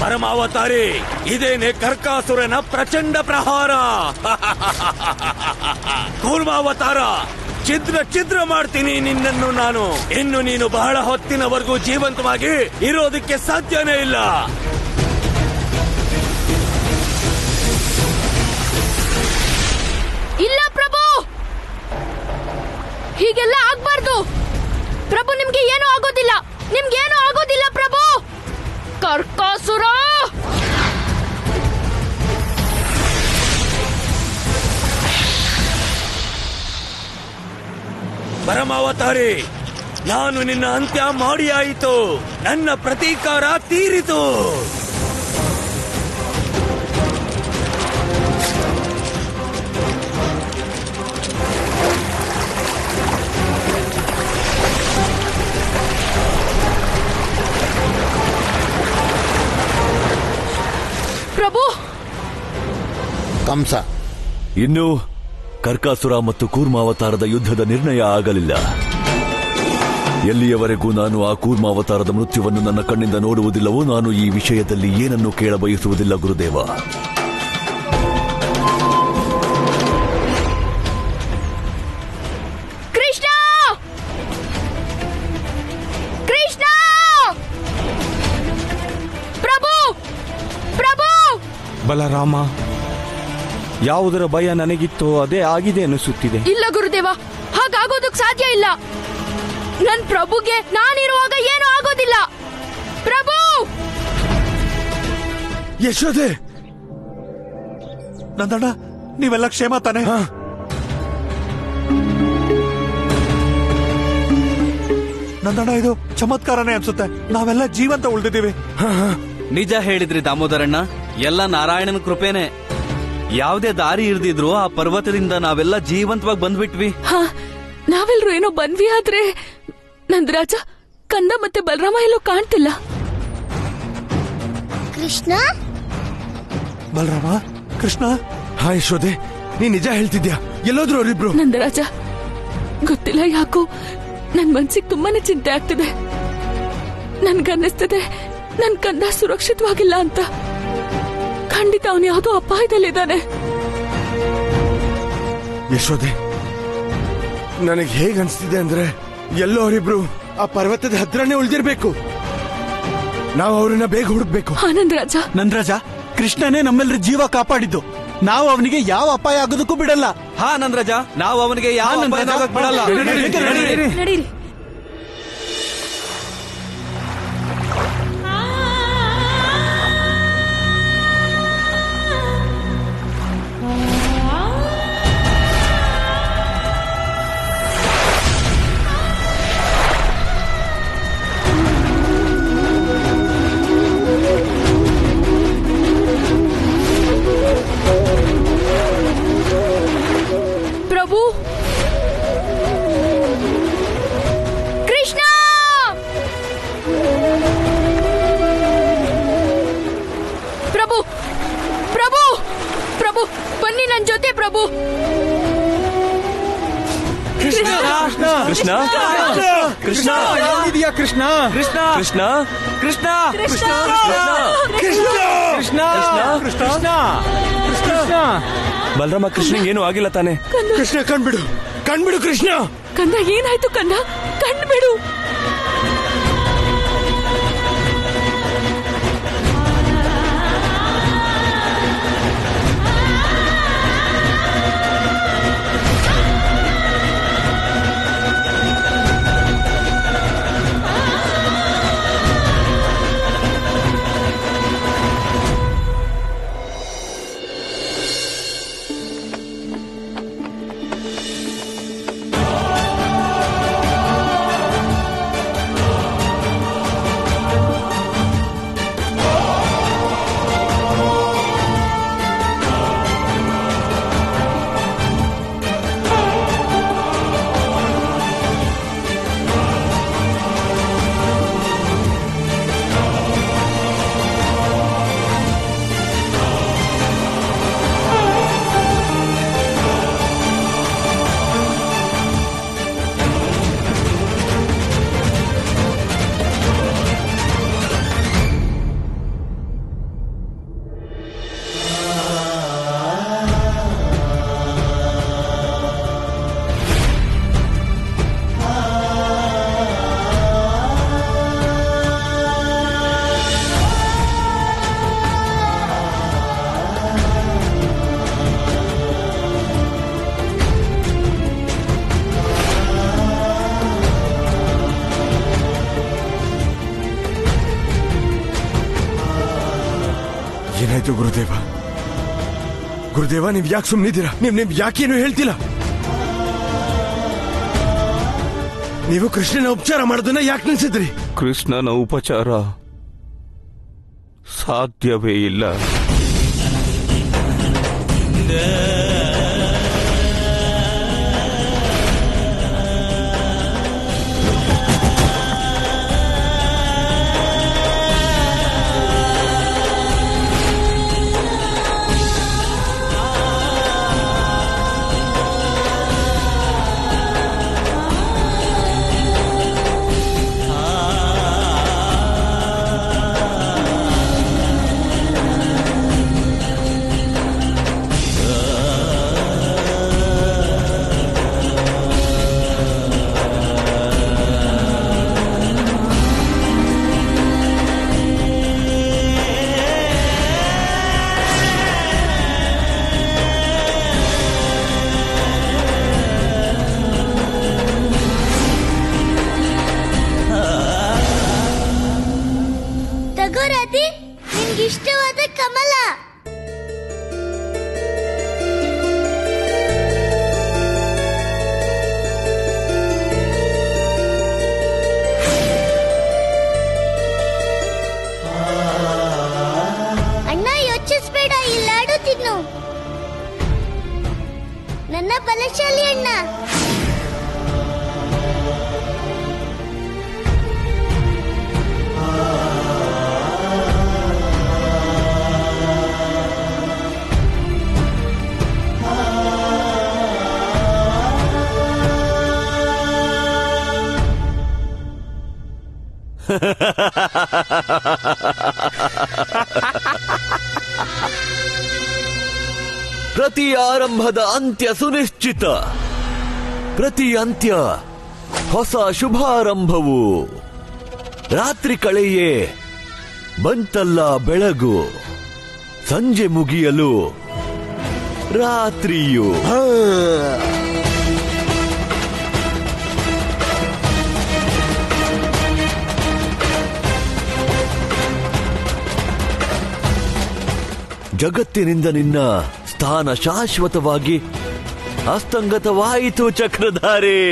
ಪರಮಾವತಾರಿ, ಇದೇನೆ ಕರ್ಕಾಸುರನ ಪ್ರಚಂಡ ಪ್ರಹಾರ. ಕೂರ್ಮಾವತಾರ, ಛಿದ್ರ ಮಾಡ್ತೀನಿ ನಿನ್ನನ್ನು ನಾನು. ಇನ್ನು ನೀನು ಬಹಳ ಹೊತ್ತಿನವರೆಗೂ ಜೀವಂತವಾಗಿ ಇರೋದಕ್ಕೆ ಸಾಧ್ಯನೇ ಇಲ್ಲ. ಇಲ್ಲ ಪ್ರಭು, ಹೀಗೆಲ್ಲ ಆಗ್ಬಾರ್ದು. ಪ್ರಭು, ನಿಮ್ಗೆ ಏನೂ ಆಗೋದಿಲ್ಲ, ನಿಮ್ಗೇನೂ ಆಗೋದಿಲ್ಲ ಪ್ರಭು. ಕರ್ಕಾಸುರ, ಪರಮಾವತಾರಿ, ನಾನು ನಿನ್ನ ಅಂತ್ಯ ಮಾಡಿ ಆಯಿತು. ನನ್ನ ಪ್ರತೀಕಾರ ತೀರಿತು. ಪ್ರಭು, ಕಂಸ, ಇನ್ನು ಕರ್ಕಾಸುರ ಮತ್ತು ಕೂರ್ಮಾವತಾರದ ಯುದ್ಧದ ನಿರ್ಣಯ ಆಗಲಿಲ್ಲ. ಎಲ್ಲಿಯವರೆಗೂ ನಾನು ಆ ಕೂರ್ಮಾವತಾರದ ಮೃತ್ಯುವನ್ನು ನನ್ನ ಕಣ್ಣಿಂದ ನೋಡುವುದಿಲ್ಲವೋ ನಾನು ಈ ವಿಷಯದಲ್ಲಿ ಏನನ್ನೂ ಕೇಳಬಯಸುವುದಿಲ್ಲ ಗುರುದೇವ. ಕೃಷ್ಣ, ಕೃಷ್ಣ, ಪ್ರಭು, ಪ್ರಭು. ಬಲರಾಮ, ಯಾವುದರ ಭಯ ನನಗಿತ್ತೋ ಅದೇ ಆಗಿದೆ ಅನಿಸುತ್ತಿದೆ. ಇಲ್ಲ ಗುರುದೇವ, ಹಾಗಾಗೋದಕ್ ಸಾಧ್ಯ ಇಲ್ಲ. ನನ್ ಪ್ರಭುಗೆ ನಾನಿರುವಾಗ ಏನೂ ಆಗೋದಿಲ್ಲ. ಪ್ರಭು, ಯಶೋದೆ, ನಂದಣ್ಣ, ನೀವೆಲ್ಲ ಕ್ಷೇಮ ತಾನೆ? ನಂದಣ್ಣ, ಇದು ಚಮತ್ಕಾರನೇ ಅನ್ಸುತ್ತೆ. ನಾವೆಲ್ಲ ಜೀವಂತ ಉಳಿದಿದ್ದೀವಿ. ನಿಜ ಹೇಳಿದ್ರಿ ದಾಮೋದರಣ್ಣ, ಎಲ್ಲ ನಾರಾಯಣನ ಕೃಪೆನೆ. ಯಾವುದೇ ದಾರಿ ಇರ್ದಿದ್ರು ಆ ಪರ್ವತದಿಂದ ನಾವೆಲ್ಲ ಜೀವಂತವಾಗಿ ಬಂದ್ಬಿಟ್ವಿ. ನಾವೆಲ್ರೂ ಏನೋ ಬಂದ್ವಿ, ಆದ್ರೆ ನಂದರಾಜ, ಕಂದ ಮತ್ತೆ ಬಲರಾಮ ಎಲ್ಲೋ ಕಾಣ್ತಿಲ್ಲ. ಕೃಷ್ಣ, ಬಲರಾಮ, ಕೃಷ್ಣ. ಹಾ ಯಶೋದೆ, ನೀ ನಿಜ ಹೇಳ್ತಿದ್ಯಾ? ಎಲ್ಲೋದ್ರು ಅವರಿಬ್ರು? ನಂದರಾಜ, ಗೊತ್ತಿಲ್ಲ, ಯಾಕೋ ನನ್ ಮನ್ಸಿಗೆ ತುಂಬಾನೇ ಚಿಂತೆ ಆಗ್ತಿದೆ. ನನ್ಗನ್ನಿಸ್ತಿದೆ ನನ್ ಕಂದ ಸುರಕ್ಷಿತವಾಗಿಲ್ಲ ಅಂತ. ಖಂಡಿತ ಅವನು ಯಾವುದೋ ಅಪಾಯದಲ್ಲಿದ್ದಾನೆ. ಯಶೋದೆ, ನನಗೆ ಹೇಗ್ ಅನ್ಸ್ತಿದೆ ಅಂದ್ರೆ ಎಲ್ಲೋ ಅವರಿಬ್ರು ಆ ಪರ್ವತದ ಹತ್ರನೇ ಉಳಿದಿರ್ಬೇಕು. ನಾವು ಅವ್ರನ್ನ ಬೇಗ ಹುಡುಕ್ಬೇಕು. ನಂದರಾಜ, ನಂದರಾಜ, ಕೃಷ್ಣನೇ ನಮ್ಮೆಲ್ಲರ ಜೀವ ಕಾಪಾಡಿದ್ದು. ನಾವು ಅವನಿಗೆ ಯಾವ ಅಪಾಯ ಆಗೋದಕ್ಕೂ ಬಿಡಲ್ಲ. ಹಾ ನಂದ್ರಾಜ, ನಾವು ಅವನಿಗೆ ಯಾವ ಅಪಾಯ ಆಗೋಕ್ ಬಿಡಲ್ಲ. ನಡೀರಿ. ಪ್ರಭು, ಕೃಷ್ಣ, ಪ್ರಭು, ಪ್ರಭು, ಪ್ರಭು, ಬನ್ನಿ ನನ್ ಜೊತೆ. ಪ್ರಭು, ಕೃಷ್ಣ ಕೃಷ್ಣ ಕೃಷ್ಣ ಇದೆಯಾ? ಕೃಷ್ಣ ಕೃಷ್ಣ ಕೃಷ್ಣ ಕೃಷ್ಣ ಕೃಷ್ಣ, ಕೃಷ್ಣ ಕೃಷ್ಣ ಕೃಷ್ಣ. ಬಲರಾಮ, ಕೃಷ್ಣಂಗೆ ಏನೂ ಆಗಿಲ್ಲ ತಾನೆ? ಕೃಷ್ಣ, ಕಣ್ಬಿಡು, ಕಣ್ಬಿಡು ಕೃಷ್ಣ. ಕಂದ, ಏನಾಯ್ತು ಕಂದ? ಕಣ್ಬಿಡು. ಏನಾಯ್ತು ಗುರುದೇವ? ಗುರುದೇವ, ನೀವ್ ಯಾಕೆ ಸುಮ್ಮನಿದ್ದೀರಾ? ನೀವ್ ಯಾಕೇನು ಹೇಳ್ತಿಲ್ಲ? ನೀವು ಕೃಷ್ಣನ ಉಪಚಾರ ಮಾಡೋದನ್ನ ಯಾಕೆ ನಿಲ್ಸಿದ್ರಿ? ಕೃಷ್ಣನ ಉಪಚಾರ ಸಾಧ್ಯವೇ ಇಲ್ಲ. ನಿನ್ಗಿಷ್ಟವಾದ ಕಮಲ. ಅಣ್ಣ, ಯೋಚಿಸ್ಬೇಡ, ಈ ಲಾಡು ತಿನ್ನು. ನನ್ನ ಬಲಶಾಲಿ ಅಣ್ಣ. ಪ್ರತಿ ಆರಂಭದ ಅಂತ್ಯ ಸುನಿಶ್ಚಿತ. ಪ್ರತಿ ಅಂತ್ಯ ಹೊಸ ಶುಭಾರಂಭವು. ರಾತ್ರಿ ಕಳೆಯೇ ಬಂತಲ್ಲ ಬೆಳಗು. ಸಂಜೆ ಮುಗಿಯಲು ರಾತ್ರಿಯು. ಜಗತ್ತಿನಿಂದ ನಿನ್ನ ಸ್ಥಾನ ಶಾಶ್ವತವಾಗಿ ಅಸ್ತಂಗತವಾಯಿತು ಚಕ್ರಧಾರಿ.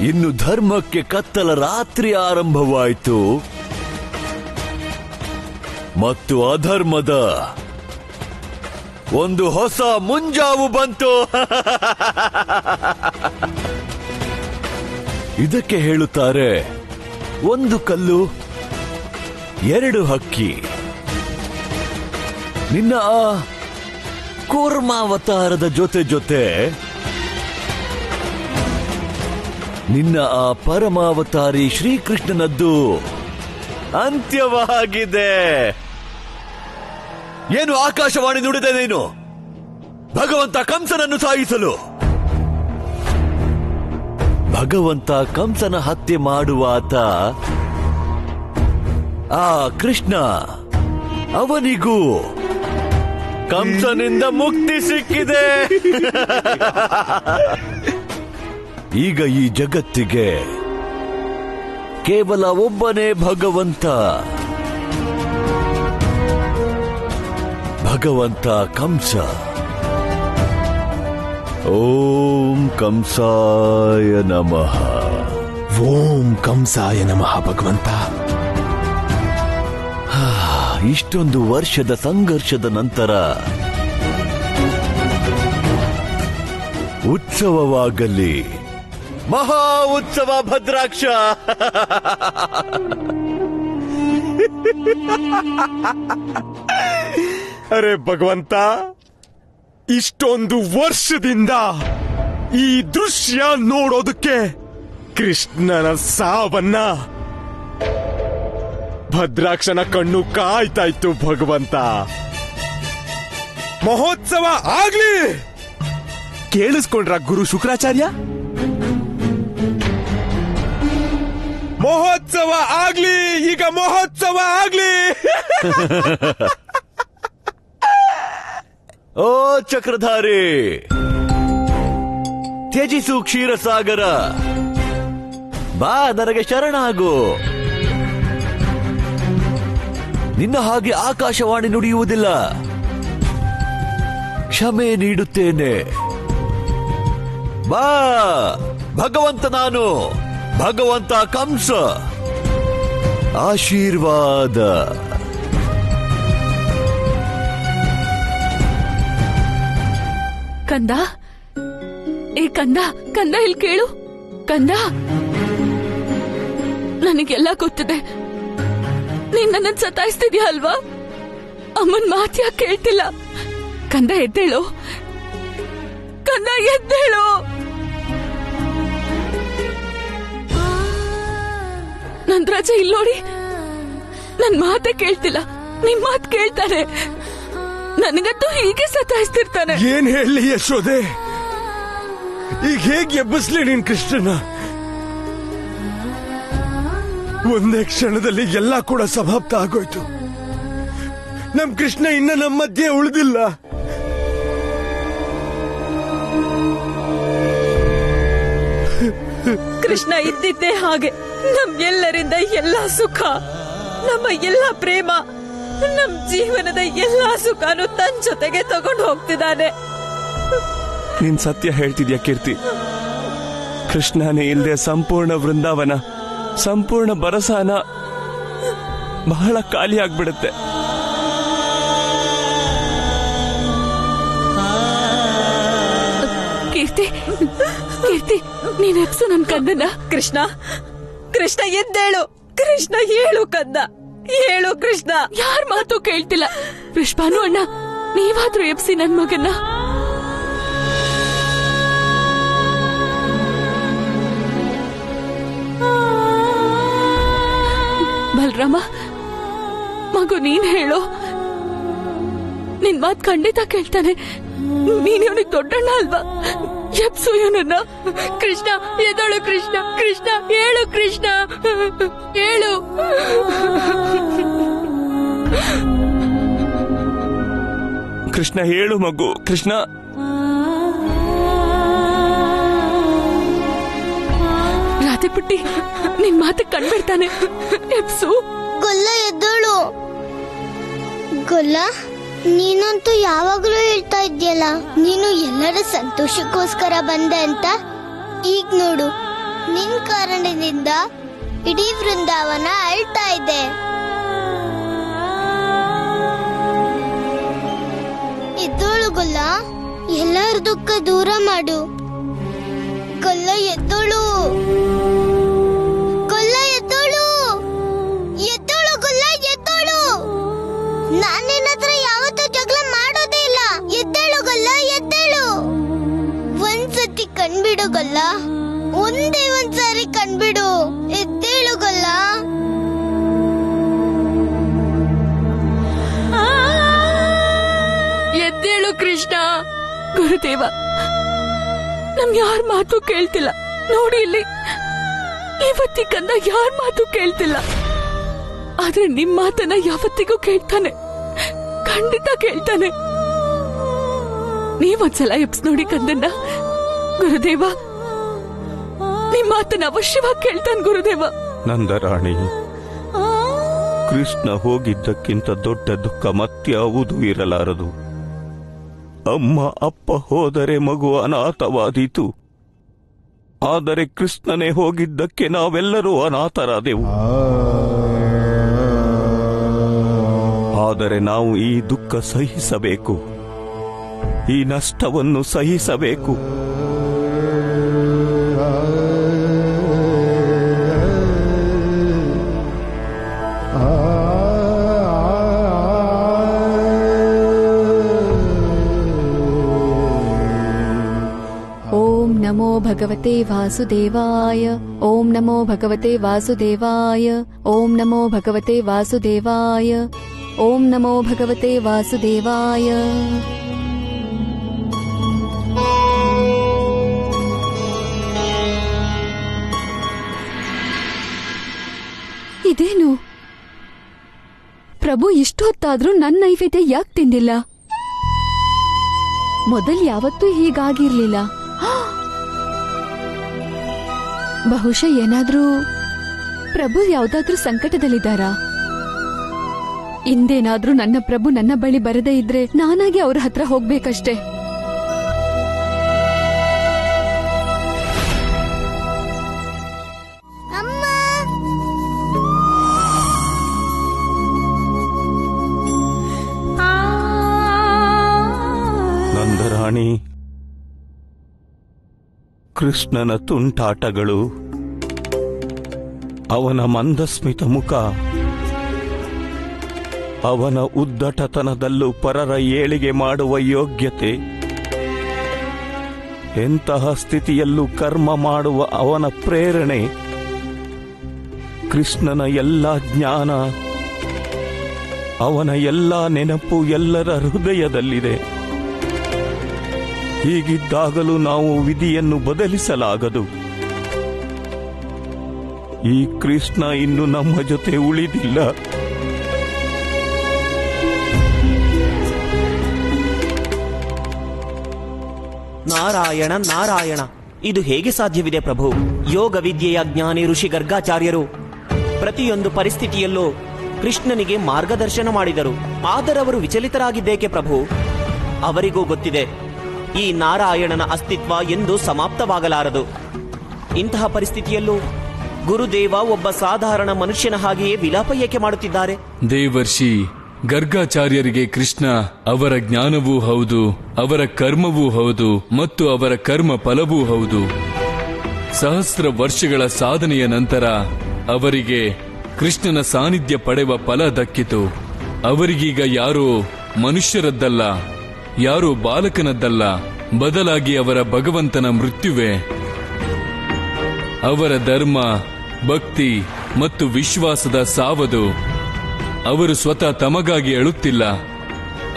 ಇನ್ನು ಧರ್ಮಕ್ಕೆ ಕತ್ತಲ ರಾತ್ರಿ ಆರಂಭವಾಯಿತು ಮತ್ತು ಅಧರ್ಮದ ಒಂದು ಹೊಸ ಮುಂಜಾವು ಬಂತು. ಇದಕ್ಕೆ ಹೇಳುತ್ತಾರೆ ಒಂದು ಕಲ್ಲು ಎರಡು ಹಕ್ಕಿ. ನಿನ್ನ ಆ ಕೂರ್ಮಾವತಾರದ ಜೊತೆ ಜೊತೆ ನಿನ್ನ ಆ ಪರಮಾವತಾರಿ ಶ್ರೀಕೃಷ್ಣನದ್ದು ಅಂತ್ಯವಾಗಿದೆ. ಏನು ಆಕಾಶವಾಣಿ ನುಡಿದೆ ನೀನು? ಭಗವಂತ ಕಂಸನನ್ನು ಸಾಯಿಸಲು. ಭಗವಂತ ಕಂಸನ ಹತ್ಯೆ ಮಾಡುವಾತ ಆ ಕೃಷ್ಣ, ಅವನಿಗೂ ಕಂಸನಿಂದ ಮುಕ್ತಿ ಸಿಕ್ಕಿದೆ. ಈಗ ಈ ಜಗತ್ತಿಗೆ ಕೇವಲ ಒಬ್ಬನೇ ಭಗವಂತ. ಭಗವಂತ ಕಂಸ. ಓಂ ಕಂಸಾಯ ನಮಃ. ಓಂ ಕಂಸಾಯ ನಮಃ. ಭಗವಂತ, ಇಷ್ಟೊಂದು ವರ್ಷದ ಸಂಘರ್ಷದ ನಂತರ ಉತ್ಸವವಾಗಲಿ. ಮಹಾ ಉತ್ಸವ ಭದ್ರಾಕ್ಷ. ಅರೆ ಭಗವಂತ, ಇಷ್ಟೊಂದು ವರ್ಷದಿಂದ ಈ ದೃಶ್ಯ ನೋಡೋದಕ್ಕೆ ಕೃಷ್ಣನ ಸಾವನ್ನ ಭದ್ರಾಕ್ಷನ ಕಣ್ಣು ಕಾಯ್ತಾ ಇತ್ತು. ಭಗವಂತ, ಮಹೋತ್ಸವ ಆಗ್ಲಿ. ಕೇಳಿಸ್ಕೊಂಡ್ರ ಗುರು ಶುಕ್ರಾಚಾರ್ಯ? ಮಹೋತ್ಸವ ಆಗ್ಲಿ, ಈಗ ಮಹೋತ್ಸವ ಆಗ್ಲಿ. ಓ ಚಕ್ರಧಾರಿ, ತ್ಯಜಿಸು ಕ್ಷೀರಸಾಗರ. ಬಾ, ನನಗೆ ಶರಣಾಗು. ನಿನ್ನ ಹಾಗೆ ಆಕಾಶವಾಣಿ ನುಡಿಯುವುದಿಲ್ಲ. ಕ್ಷಮೆ ನೀಡುತ್ತೇನೆ. ಬಾ, ಭಗವಂತ ನಾನು, ಭಗವಂತ ಕಂಸ. ಆಶೀರ್ವಾದ. ಕಂದ, ಏ ಕಂದ, ಕಂದ ಇಲ್ಲಿ ಕೇಳು. ಕಂದ, ನನಗೆಲ್ಲ ಗೊತ್ತಿದೆ. ನೀನ್ ನನ್ನ ಸತಾಯಿಸ್ತಿದ್ಯಾ ಅಲ್ವಾ? ಅಮ್ಮನ್ ಮಾತ್ ಯಾಕೆ ಕೇಳ್ತಿಲ್ಲ? ಕಂದ ಎದ್ದೇಳು, ಕಂದ ಎದ್ದೇಳು. ನನ್ ರಾಜ ಇಲ್ಲಿ ನೋಡಿ, ನನ್ ಮಾತೇ ಕೇಳ್ತಿಲ್ಲ. ನಿನ್ ಮಾತ್ ಕೇಳ್ತಾನೆ. ನನಗಂತೂ ಹೀಗೆ ಸತಾಯಿಸ್ತಿರ್ತಾನೆ. ಏನ್ ಹೇಳಿ ಯಶೋದೆ? ಈಗ ಹೇಗೆ ಎಬ್ಬಿಸ್ಲಿ ನೀನ್ ಕೃಷ್ಣನ? ಒಂದೇ ಕ್ಷಣದಲ್ಲಿ ಎಲ್ಲ ಕೂಡ ಸಮಾಪ್ತ ಆಗೋಯ್ತು. ನಮ್ ಕೃಷ್ಣ ಇನ್ನ ನಮ್ಮ ಮಧ್ಯೆ ಉಳಿದಿಲ್ಲ. ಕೃಷ್ಣ ಇದ್ದಿದ್ದೇ ಹಾಗೆ ನಮ್ ಎಲ್ಲರಿಂದ ಎಲ್ಲಾ ಸುಖ, ನಮ್ಮ ಎಲ್ಲಾ ಪ್ರೇಮ, ನಮ್ ಜೀವನದ ಎಲ್ಲಾ ಸುಖನು ತನ್ನ ಜೊತೆಗೆ ತಗೊಂಡು ಹೋಗ್ತಿದ್ದಾನೆ. ನೀನ್ ಸತ್ಯ ಹೇಳ್ತಿದ್ಯಾ ಕೀರ್ತಿ. ಕೃಷ್ಣನೇ ಇಲ್ಲದೆ ಸಂಪೂರ್ಣ ವೃಂದಾವನ, ಸಂಪೂರ್ಣ ಬರಸಾನ ಬಹಳ ಖಾಲಿ ಆಗ್ಬಿಡುತ್ತೆ. ಕೀರ್ತಿ, ಕೀರ್ತಿ, ನೀನ್ ಎಪ್ಸು ನನ್ ಕಂದನ. ಕೃಷ್ಣ, ಕೃಷ್ಣ ಎದ್ದೇಳು. ಕೃಷ್ಣ ಹೇಳು ಕಂದ, ಹೇಳು ಕೃಷ್ಣ. ಯಾರ್ ಮಾತು ಕೇಳ್ತಿಲ್ಲ. ಪುಷ್ಪಾನು ಅಣ್ಣ, ನೀವಾದ್ರೂ ಎಪ್ಸಿ ನನ್ ಮಗನ್ನ. ಬಲರಾಮ, ಮಗು ನೀನ್ ಹೇಳು. ನಿನ್ ಮಾತ್ ಖಂಡಿತ ಕೇಳ್ತಾನೆ. ನೀನ್ ಇವನಿಗೆ ದೊಡ್ಡಣ್ಣ ಅಲ್ವಾ? ಎಪ್ಸು ಇವನನ್ನ. ಕೃಷ್ಣ ಎದಳು, ಕೃಷ್ಣ, ಕೃಷ್ಣ ಹೇಳು, ಕೃಷ್ಣ ಹೇಳು. ಕೃಷ್ಣ ಹೇಳು ಮಗು. ಕೃಷ್ಣ ರಾಧೆ ಪುಟ್ಟಿ, ನಿನ್ ಮಾತು ಕಂಡ್ಬಿಡ್ತಾನೆ. ಎಪ್ಸು. ಗೊಲ್ಲ ಎದ್ದೋಳು. ಗೊಲ್ಲ, ನೀನಂತೂ ಯಾವಾಗ್ಲೂ ಹೇಳ್ತಾ ಇದ್ಯಲ್ಲ ನೀನು ಎಲ್ಲರ ಸಂತೋಷಕ್ಕೋಸ್ಕರ ಬಂದೆ ಅಂತ. ಈಗ ನೋಡು, ನಿನ್ ಕಾರಣದಿಂದ ಇಡೀ ವೃಂದಾವನ ಅಳ್ತಾ ಇದೆ. ಎದ್ದೋಳು ಗೊಲ್ಲ, ಎಲ್ಲರ ದುಃಖ ದೂರ ಮಾಡು. ಗೊಲ್ಲ ಎದ್ದೋಳು, ಗೊಲ್ಲ ಎದ್ದೋಳು, ಎದ್ದೋಳು ಗೊಲ್ಲ ಎದ್ದೋಳು. ನಾನ್ ನಿನ್ನ ಹತ್ರ ಯಾವತ್ತೂ ಜಗಳ ಮಾಡೋದೇ ಇಲ್ಲ. ಎದ್ದೇಳು ಗೊಲ್ಲ, ಎದ್ದೇಳು. ಒಂದ್ಸತಿ ಕಣ್ಬಿಡು ಗೊಲ್ಲ, ಒಂದೇ ಒಂದ್ಸಾರಿ ಕಣ್ಬಿಡು. ಎದ್ದೇಳು ಗೊಲ್ಲ. ಎದ್ದೇಳು ಕೃಷ್ಣ. ಗುರುದೇವ, ನಮ್ ಯಾರ ಮಾತು ಕೇಳ್ತಿಲ್ಲ. ನೋಡಿ ಇಲ್ಲಿ, ಇವತ್ತಿ ಕಂದ ಯಾರ ಮಾತು ಕೇಳ್ತಿಲ್ಲ. ಆದ್ರೆ ನಿಮ್ ಮಾತನ್ನ ಯಾವತ್ತಿಗೂ ಕೇಳ್ತಾನೆ, ಖಂಡಿತ ಕೇಳ್ತಾನೆ. ನೀವೊಂದ್ಸಲ ಎಪ್ಸ್ ನೋಡಿ ಕಂದನ್ನ. ಗುರುದೇವ, ನಿಮ್ ಮಾತನ್ನ ಅವಶ್ಯವಾಗಿ ಕೇಳ್ತಾನೆ ಗುರುದೇವ. ನಂದರಾಣಿ, ಕೃಷ್ಣ ಹೋಗಿದ್ದಕ್ಕಿಂತ ದೊಡ್ಡ ದುಃಖ ಮತ್ಯಾವುದೂ ಇರಲಾರದು. ಅಮ್ಮ ಅಪ್ಪ ಹೋದರೆ ಮಗು ಅನಾಥವಾದೀತು. ಆದರೆ ಕೃಷ್ಣನೇ ಹೋಗಿದ್ದಕ್ಕೆ ನಾವೆಲ್ಲರೂ ಅನಾಥರಾದೆವು. ಆದರೆ ನಾವು ಈ ದುಃಖ ಸಹಿಸಬೇಕು, ಈ ನಷ್ಟವನ್ನು ಸಹಿಸಬೇಕು. ಓಂ ನಮೋ ಭಗವತೆ ವಾಸುದೇವಾಯ. ಓಂ ನಮೋ ಭಗವತೆ ವಾಸುದೇವಾಯ. ಓಂ ನಮೋ ಭಗವತೆ ವಾಸುದೇವಾಯ. ಓಂ ನಮೋ ಭಗವತೆ ವಾಸುದೇವಾಯ. ಇದೇನು ಪ್ರಭು, ಇಷ್ಟೊತ್ತಾದ್ರೂ ನನ್ನ ನೈವೇದ್ಯ ಯಾಕೆ ತಿಂದಿಲ್ಲ? ಮೊದಲು ಯಾವತ್ತೂ ಹೀಗಾಗಿರ್ಲಿಲ್ಲ. ಬಹುಶಃ ಏನಾದ್ರೂ ಪ್ರಭು ಯಾವ್ದಾದ್ರೂ ಸಂಕಟದಲ್ಲಿದ್ದಾರಾ? ಇಂದೇನಾದ್ರೂ ನನ್ನ ಪ್ರಭು ನನ್ನ ಬಳಿ ಬರದೇ ಇದ್ರೆ ನಾನಾಗಿ ಅವ್ರ ಹತ್ರ ಹೋಗ್ಬೇಕಷ್ಟೇ. ನಂದರಾಣಿ, ಕೃಷ್ಣನ ತುಂಟಾಟಗಳು, ಅವನ ಮಂದಸ್ಮಿತ ಮುಖ, ಅವನ ಉದ್ದಟತನದಲ್ಲೂ ಪರರ ಏಳಿಗೆ ಮಾಡುವ ಯೋಗ್ಯತೆ, ಎಂತಹ ಸ್ಥಿತಿಯಲ್ಲೂ ಕರ್ಮ ಮಾಡುವ ಅವನ ಪ್ರೇರಣೆ, ಕೃಷ್ಣನ ಎಲ್ಲ ಜ್ಞಾನ, ಅವನ ಎಲ್ಲ ನೆನಪು ಎಲ್ಲರ ಹೃದಯದಲ್ಲಿದೆ. ಹೀಗಿದ್ದಾಗಲೂ ನಾವು ವಿಧಿಯನ್ನು ಬದಲಿಸಲಾಗದು. ಈ ಕೃಷ್ಣ ಇನ್ನು ನಮ್ಮ ಜೊತೆ ಉಳಿದಿಲ್ಲ. ನಾರಾಯಣ ನಾರಾಯಣ, ಇದು ಹೇಗೆ ಸಾಧ್ಯವಿದೆ ಪ್ರಭು? ಯೋಗ ವಿದ್ಯೆಯ ಜ್ಞಾನಿ ಋಷಿ ಗರ್ಗಾಚಾರ್ಯರು ಪ್ರತಿಯೊಂದು ಪರಿಸ್ಥಿತಿಯಲ್ಲೂ ಕೃಷ್ಣನಿಗೆ ಮಾರ್ಗದರ್ಶನ ಮಾಡಿದರು. ಆದರವರು ವಿಚಲಿತರಾಗಿದ್ದೇಕೆ ಪ್ರಭು? ಅವರಿಗೂ ಗೊತ್ತಿದೆ ಈ ನಾರಾಯಣನ ಅಸ್ತಿತ್ವ ಎಂದು ಸಮಾಪ್ತವಾಗಲಾರದು. ಇಂತಹ ಪರಿಸ್ಥಿತಿಯಲ್ಲೂ ಗುರುದೇವ ಒಬ್ಬ ಸಾಧಾರಣ ಮನುಷ್ಯನ ಹಾಗೆಯೇ ವಿಲಾಪ ಏಕೆ ಮಾಡುತ್ತಿದ್ದಾರೆ? ದೇವರ್ಷಿ ಗರ್ಗಾಚಾರ್ಯರಿಗೆ ಕೃಷ್ಣ ಅವರ ಜ್ಞಾನವೂ ಹೌದು, ಅವರ ಕರ್ಮವೂ ಹೌದು ಮತ್ತು ಅವರ ಕರ್ಮ ಫಲವೂ ಹೌದು. ಸಹಸ್ರ ವರ್ಷಗಳ ಸಾಧನೆಯ ನಂತರ ಅವರಿಗೆ ಕೃಷ್ಣನ ಸಾನ್ನಿಧ್ಯ ಪಡೆಯುವ ಫಲ ದಕ್ಕಿತು. ಅವರಿಗೀಗ ಯಾರೋ ಮನುಷ್ಯರದ್ದಲ್ಲ, ಯಾರೋ ಬಾಲಕನದ್ದಲ್ಲ, ಬದಲಾಗಿ ಅವರ ಭಗವಂತನ ಮೃತ್ಯುವೆ. ಅವರ ಧರ್ಮ, ಭಕ್ತಿ ಮತ್ತು ವಿಶ್ವಾಸದ ಸಾವದು. ಅವರು ಸ್ವತಃ ತಮಗಾಗಿ ಅಳುತ್ತಿಲ್ಲ,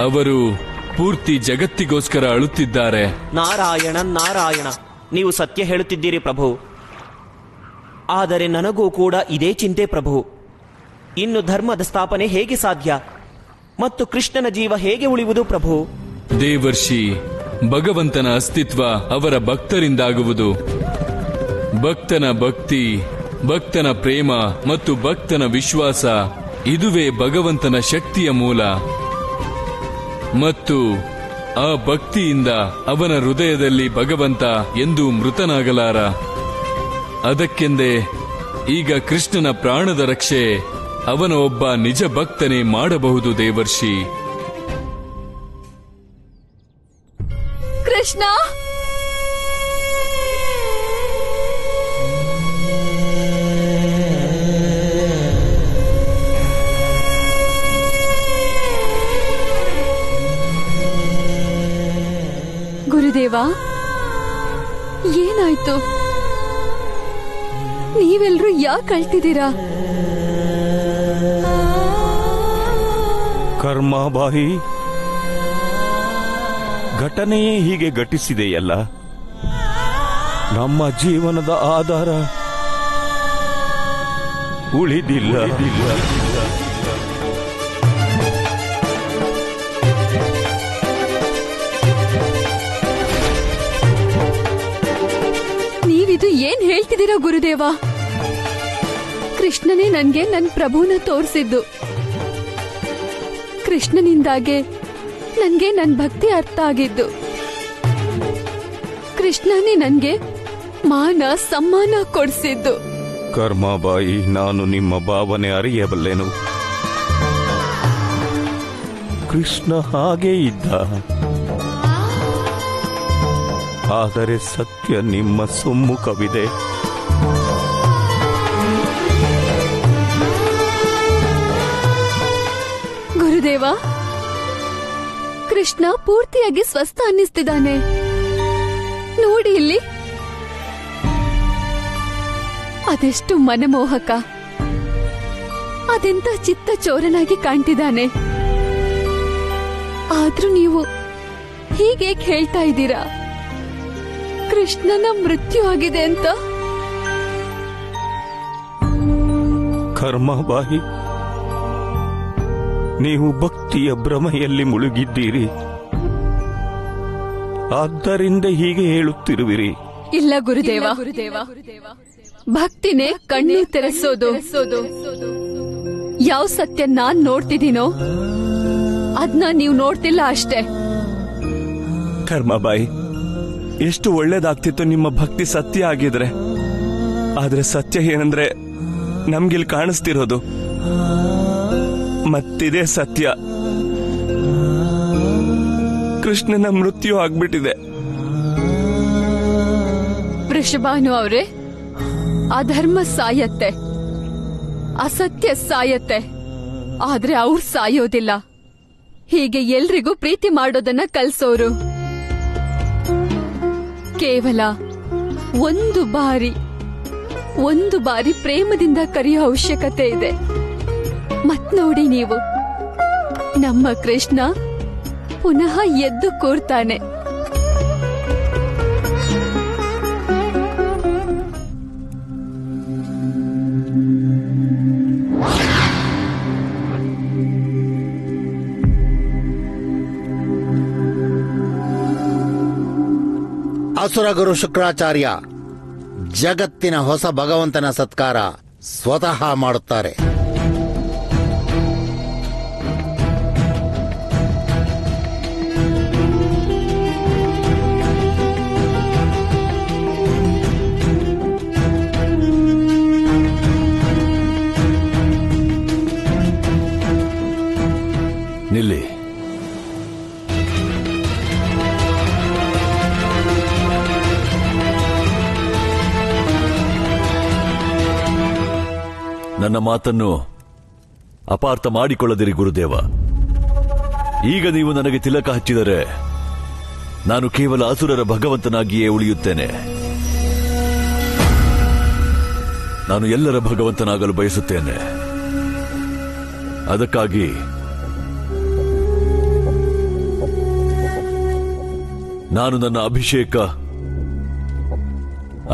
ಅವರು ಪೂರ್ತಿ ಜಗತ್ತಿಗೋಸ್ಕರ ಅಳುತ್ತಿದ್ದಾರೆ. ನಾರಾಯಣ ನಾರಾಯಣ, ನೀವು ಸತ್ಯ ಹೇಳುತ್ತಿದ್ದೀರಿ ಪ್ರಭು. ಆದರೆ ನನಗೂ ಕೂಡ ಇದೇ ಚಿಂತೆ ಪ್ರಭು. ಇನ್ನು ಧರ್ಮದ ಸ್ಥಾಪನೆ ಹೇಗೆ ಸಾಧ್ಯ ಮತ್ತು ಕೃಷ್ಣನ ಜೀವ ಹೇಗೆ ಉಳಿಯುವುದು ಪ್ರಭು? ದೇವರ್ಷಿ, ಭಗವಂತನ ಅಸ್ತಿತ್ವ ಅವರ ಭಕ್ತರಿಂದಾಗುವುದು. ಭಕ್ತನ ಭಕ್ತಿ, ಭಕ್ತನ ಪ್ರೇಮ ಮತ್ತು ಭಕ್ತನ ವಿಶ್ವಾಸ, ಇದುವೇ ಭಗವಂತನ ಶಕ್ತಿಯ ಮೂಲ. ಮತ್ತು ಆ ಭಕ್ತಿಯಿಂದ ಅವನ ಹೃದಯದಲ್ಲಿ ಭಗವಂತ ಎಂದೂ ಮೃತನಾಗಲಾರ. ಅದಕ್ಕೆಂದೇ ಈಗ ಕೃಷ್ಣನ ಪ್ರಾಣದ ರಕ್ಷೆ ಅವನ ಒಬ್ಬ ನಿಜ ಭಕ್ತನೇ ಮಾಡಬಹುದು. ದೇವರ್ಷಿ ಕೃಷ್ಣ, ಗುರುದೇವ, ಏನಾಯ್ತು? ನೀವೆಲ್ರೂ ಯಾಕೆ ಅಳ್ತಿದ್ದೀರಾ? ಕರ್ಮಾಬಾಯಿ, ಘಟನೆಯೇ ಹೀಗೆ ಘಟಿಸಿದೆಯಲ್ಲ. ನಮ್ಮ ಜೀವನದ ಆಧಾರ ಉಳಿದಿಲ್ಲ. ನೀವಿದು ಏನ್ ಹೇಳ್ತಿದ್ದೀರಾ ಗುರುದೇವ? ಕೃಷ್ಣನೇ ನನ್ಗೆ ನನ್ ಪ್ರಭುನ ತೋರಿಸಿದ್ದು. ಕೃಷ್ಣನಿಂದಾಗೆ ನನ್ಗೆ ನನ್ ಭಕ್ತಿ ಅರ್ಥ ಆಗಿದ್ದು. ಕೃಷ್ಣನೇ ನನ್ಗೆ ಮಾನ ಸಮ್ಮಾನ ಕೊಡಿಸಿದ್ದು. ಕರ್ಮಾಬಾಯಿ, ನಾನು ನಿಮ್ಮ ಭಾವನೆ ಅರಿಯಬಲ್ಲೆನು. ಕೃಷ್ಣ ಹಾಗೇ ಇದ್ದ, ಆದರೆ ಸತ್ಯ ನಿಮ್ಮ ಸಮ್ಮುಖವಿದೆ. ಗುರುದೇವ, ಕೃಷ್ಣ ಪೂರ್ತಿಯಾಗಿ ಸ್ವಸ್ಥ ಅನ್ನಿಸ್ತಿದ್ದಾನೆ. ನೋಡಿ ಇಲ್ಲಿ, ಅದೆಷ್ಟು ಮನಮೋಹಕ, ಅದೆಂತ ಚಿತ್ತ ಚೋರನಾಗಿ ಕಾಣ್ತಿದ್ದಾನೆ. ಆದ್ರೂ ನೀವು ಹೀಗೇಕ್ ಹೇಳ್ತಾ ಇದ್ದೀರಾ ಕೃಷ್ಣನ ಮೃತ್ಯು ಆಗಿದೆ ಅಂತ? ಕರ್ಮಾಬಾಯಿ, ನೀವು ಭಕ್ತಿಯ ಭ್ರಮೆಯಲ್ಲಿ ಮುಳುಗಿದ್ದೀರಿ. ಆದ್ದರಿಂದ ಹೀಗೆ ಹೇಳುತ್ತಿರುವಿರಿ. ಇಲ್ಲ ಗುರುದೇವ, ಭಕ್ತಿನೇ ಕಣ್ಣು ತೆರೆಸೋದು. ಯಾವ ಸತ್ಯ ನಾನ್ ನೋಡ್ತಿದ್ದೀನೋ ಅದನ್ನ ನೀವು ನೋಡ್ತಿಲ್ಲ ಅಷ್ಟೇ. ಕರ್ಮಬಾಯಿ, ಎಷ್ಟು ಒಳ್ಳೇದಾಗ್ತಿತ್ತು ನಿಮ್ಮ ಭಕ್ತಿ ಸತ್ಯ ಆಗಿದ್ರೆ. ಆದ್ರೆ ಸತ್ಯ ಏನಂದ್ರೆ ನಮ್ಗಿಲ್ ಕಾಣಿಸ್ತಿರೋದು ಮತ್ತಿದೇ ಸತ್ಯ. ಕೃಷ್ಣನ ಮೃತ್ಯು ಆಗ್ಬಿಟ್ಟಿದೆ. ವೃಷಭಾನು ಅವರೇ, ಅಧರ್ಮ ಸಾಯತ್ತೆ, ಅಸತ್ಯ ಸಾಯತ್ತೆ, ಆದ್ರೆ ಅವ್ರು ಸಾಯೋದಿಲ್ಲ. ಹೀಗೆ ಎಲ್ರಿಗೂ ಪ್ರೀತಿ ಮಾಡೋದನ್ನ ಕಲ್ಸೋರು. ಕೇವಲ ಒಂದು ಬಾರಿ ಪ್ರೇಮದಿಂದ ಕರೆಯೋ ಅವಶ್ಯಕತೆ ಇದೆ. ಮತ್ ನೋಡಿ ನೀವು, ನಮ್ಮ ಕೃಷ್ಣ ಪುನಃ ಎದ್ದು ಕೂರ್ತಾನೆ. ಅಸುರ ಗುರು ಶುಕ್ರಾಚಾರ್ಯ ಜಗತ್ತಿನ ಹೊಸ ಭಗವಂತನ ಸತ್ಕಾರ ಸ್ವತಃ ಮಾಡುತ್ತಾರೆ. ನಿಲ್ಲಿ. ನನ್ನ ಮಾತನ್ನು ಅಪಾರ್ಥ ಮಾಡಿಕೊಳ್ಳದಿರಿ ಗುರುದೇವ. ಈಗ ನೀವು ನನಗೆ ತಿಲಕ ಹಚ್ಚಿದರೆ ನಾನು ಕೇವಲ ಅಸುರರ ಭಗವಂತನಾಗಿಯೇ ಉಳಿಯುತ್ತೇನೆ. ನಾನು ಎಲ್ಲರ ಭಗವಂತನಾಗಲು ಬಯಸುತ್ತೇನೆ. ಅದಕ್ಕಾಗಿ ನಾನು ನನ್ನ ಅಭಿಷೇಕ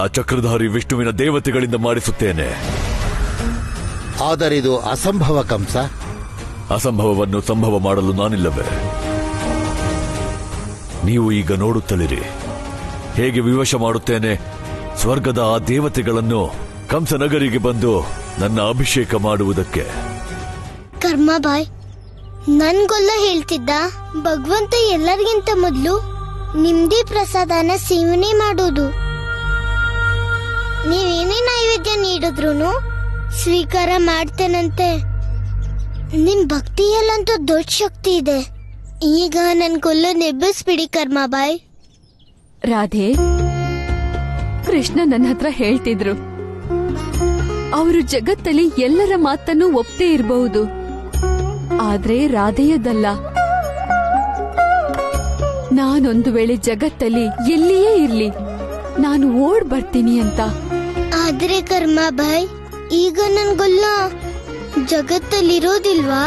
ಆ ಚಕ್ರಧಾರಿ ವಿಷ್ಣುವಿನ ದೇವತೆಗಳಿಂದ ಮಾಡಿಸುತ್ತೇನೆ. ಆದರಿದು ಅಸಂಭವ ಕಂಸ. ಅಸಂಭವವನ್ನು ಸಂಭವ ಮಾಡಲು ನಾನಿಲ್ಲವೇ? ನೀವು ಈಗ ನೋಡುತ್ತಲಿರಿ ಹೇಗೆ ವಿವಶ ಮಾಡುತ್ತೇನೆ ಸ್ವರ್ಗದ ಆ ದೇವತೆಗಳನ್ನು ಕಂಸನಗರಿಗೆ ಬಂದು ನನ್ನ ಅಭಿಷೇಕ ಮಾಡುವುದಕ್ಕೆ. ಕರ್ಮಬಾಯ್, ನನ್ಗೊಲ್ಲ ಹೇಳ್ತಿದ್ದ, ಭಗವಂತ ಎಲ್ಲರಿಗಿಂತ ಮೊದಲು ನಿಮ್ದೇ ಪ್ರಸಾದನ ಸೇವನೆ ಮಾಡೋದು. ನೀವೇನೇ ನೈವೇದ್ಯ ನೀಡಿದ್ರು ಸ್ವೀಕಾರ ಮಾಡ್ತೇನಂತೆ. ನಿಮ್ ಭಕ್ತಿಯಲ್ಲಂತೂ ದೊಡ್ಡ ಶಕ್ತಿ ಇದೆ. ಈಗ ನನ್ಗೊಲ್ಲ ನೆಬ್ಬಿಸ್ಬಿಡಿ ಕರ್ಮಬಾಯ್. ರಾಧೆ, ಕೃಷ್ಣ ನನ್ನ ಹತ್ರ ಹೇಳ್ತಿದ್ರು, ಅವರು ಜಗತ್ತಲ್ಲಿ ಎಲ್ಲರ ಮಾತನ್ನು ಒಪ್ಪದೇ ಇರಬಹುದು, ಆದ್ರೆ ರಾಧೆಯದಲ್ಲ. ನಾನೊಂದು ವೇಳೆ ಜಗತ್ತಲ್ಲಿ ಎಲ್ಲಿಯೇ ಇರ್ಲಿ ನಾನು ಓಡ್ ಬರ್ತೀನಿ ಅಂತ. ಆದ್ರೆ ಕರ್ಮಬಾಯ್, ಈಗ ನನ್ಗೊಲ್ಲ ಜಗತ್ತಲ್ಲಿರೋದಿಲ್ವಾ?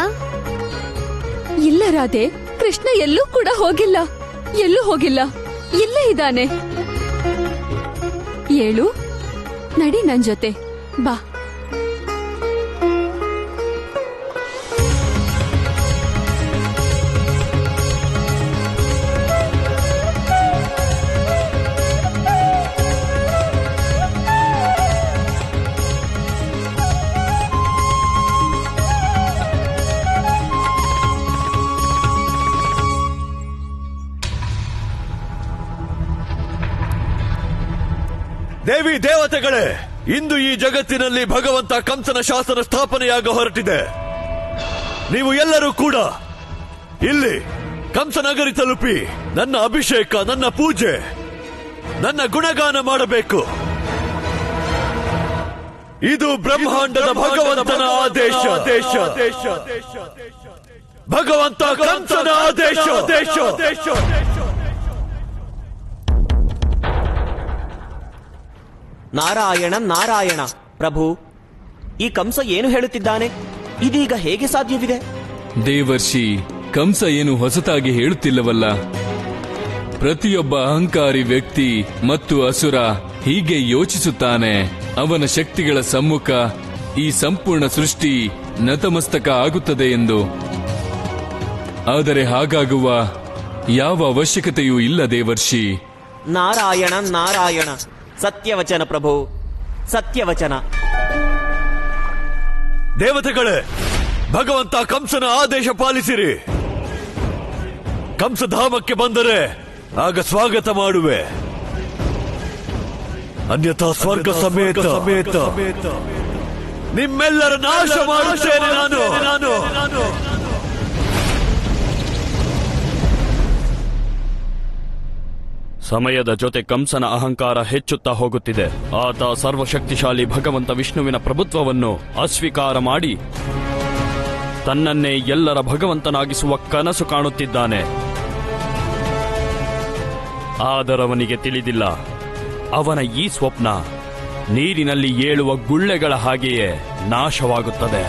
ಇಲ್ಲ ರಾಧೆ, ಕೃಷ್ಣ ಎಲ್ಲೂ ಕೂಡ ಹೋಗಿಲ್ಲ, ಎಲ್ಲೂ ಹೋಗಿಲ್ಲ, ಇಲ್ಲೇ ಇದ್ದಾನೆ. ಏಳು, ನಡಿ ನನ್ ಜೊತೆ ಬಾ. ದೇವಿ ದೇವತೆಗಳೇ, ಇಂದು ಈ ಜಗತ್ತಿನಲ್ಲಿ ಭಗವಂತ ಕಂಸನ ಶಾಸನ ಸ್ಥಾಪನೆಯಾಗ ಹೊರಟಿದೆ. ನೀವು ಎಲ್ಲರೂ ಕೂಡ ಇಲ್ಲಿ ಕಂಸನಗರಿ ತಲುಪಿ ನನ್ನ ಅಭಿಷೇಕ, ನನ್ನ ಪೂಜೆ, ನನ್ನ ಗುಣಗಾನ ಮಾಡಬೇಕು. ಇದು ಬ್ರಹ್ಮಾಂಡದ ಭಗವಂತನ ಆದೇಶ. ಭಗವಂತ ಕಂಸನ ಆದೇಶ. ನಾರಾಯಣ ನಾರಾಯಣ. ಪ್ರಭು, ಈ ಕಂಸ ಏನು ಹೇಳುತ್ತಿದ್ದಾನೆ? ಇದೀಗ ಹೇಗೆ ಸಾಧ್ಯವಿದೆ? ದೇವರ್ಷಿ, ಕಂಸ ಏನು ಹೊಸತಾಗಿ ಹೇಳುತ್ತಿಲ್ಲವಲ್ಲ. ಪ್ರತಿಯೊಬ್ಬ ಅಹಂಕಾರಿ ವ್ಯಕ್ತಿ ಮತ್ತು ಅಸುರ ಹೀಗೆ ಯೋಚಿಸುತ್ತಾನೆ. ಅವನ ಶಕ್ತಿಗಳ ಸಮ್ಮುಖ ಈ ಸಂಪೂರ್ಣ ಸೃಷ್ಟಿ ನತಮಸ್ತಕ ಆಗುತ್ತದೆ ಎಂದು. ಆದರೆ ಹಾಗಾಗುವ ಯಾವ ಅವಶ್ಯಕತೆಯೂ ಇಲ್ಲ ದೇವರ್ಷಿ. ನಾರಾಯಣ ನಾರಾಯಣ. ಸತ್ಯವಚನ ಪ್ರಭು, ಸತ್ಯವಚನ. ದೇವತೆಗಳೇ, ಭಗವಂತ ಕಂಸನ ಆದೇಶ ಪಾಲಿಸಿರಿ. ಕಂಸಧಾಮಕ್ಕೆ ಬಂದರೆ ಆಗ ಸ್ವಾಗತ ಮಾಡುವೆ, ಅನ್ಯಥಾ ಸ್ವರ್ಗ ಸಮೇತ ನಿಮ್ಮೆಲ್ಲರ ನಾಶ ಮಾಡುತ್ತೇನೆ ನಾನು. ಸಮಯದ ಜೊತೆ ಕಂಸನ ಅಹಂಕಾರ ಹೆಚ್ಚುತ್ತಾ ಹೋಗುತ್ತಿದೆ. ಆತ ಸರ್ವಶಕ್ತಿಶಾಲಿ ಭಗವಂತ ವಿಷ್ಣುವಿನ ಪ್ರಭುತ್ವವನ್ನು ಅಸ್ವೀಕಾರ ಮಾಡಿ ತನ್ನನ್ನೇ ಎಲ್ಲರ ಭಗವಂತನಾಗಿಸುವ ಕನಸು ಕಾಣುತ್ತಿದ್ದಾನೆ. ಆದರವನಿಗೆ ತಿಳಿದಿಲ್ಲ, ಅವನ ಈ ಸ್ವಪ್ನ ನೀರಿನಲ್ಲಿ ಏಳುವ ಗುಳ್ಳೆಗಳ ಹಾಗೆಯೇ ನಾಶವಾಗುತ್ತದೆ.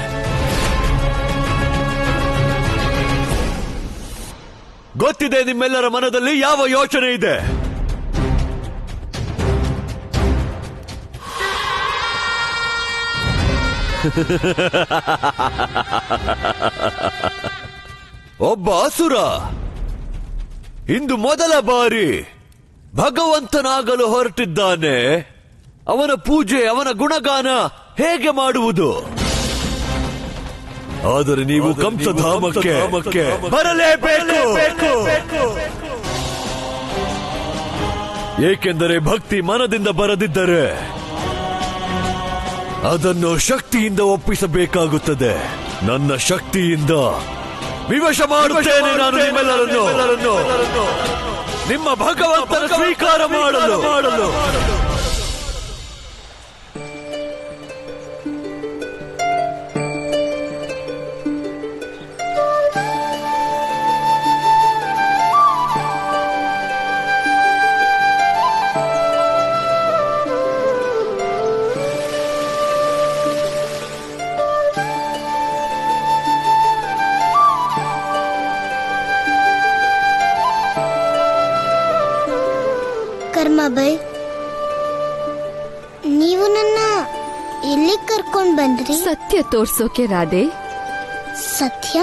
ಗೊತ್ತಿದೆ ನಿಮ್ಮೆಲ್ಲರ ಮನದಲ್ಲಿ ಯಾವ ಯೋಚನೆ ಇದೆ. ಒಬ್ಬ ಅಸುರ ಇಂದು ಮೊದಲ ಬಾರಿ ಭಗವಂತನಾಗಲು ಹೊರಟಿದ್ದಾನೆ. ಅವನ ಪೂಜೆ, ಅವನ ಗುಣಗಾನ ಹೇಗೆ ಮಾಡುವುದು? ಆದರೆ ನೀವು ಕಂಸಧಾಮಕ್ಕೆ ಬರಲೇಬೇಕು. ಏಕೆಂದರೆ ಭಕ್ತಿ ಮನದಿಂದ ಬರದಿದ್ದರೆ ಅದನ್ನು ಶಕ್ತಿಯಿಂದ ಒಪ್ಪಿಸಬೇಕಾಗುತ್ತದೆ. ನನ್ನ ಶಕ್ತಿಯಿಂದ ವಿವಶ ಮಾಡುತ್ತೇನೆ ನಾನು ನಿಮ್ಮೆಲ್ಲರನ್ನು ನಿಮ್ಮ ಭಗವಂತನ ಸ್ವೀಕಾರ ಮಾಡಲು. ಕರ್ಮಾಬಾಯ್, ನೀವು ನನ್ನ ಎಲ್ಲಿ ಕರ್ಕೊಂಡ್ ಬಂದ್ರಿ? ಸತ್ಯ ತೋರ್ಸೋಕೆ ರಾಧೆ. ಸತ್ಯ?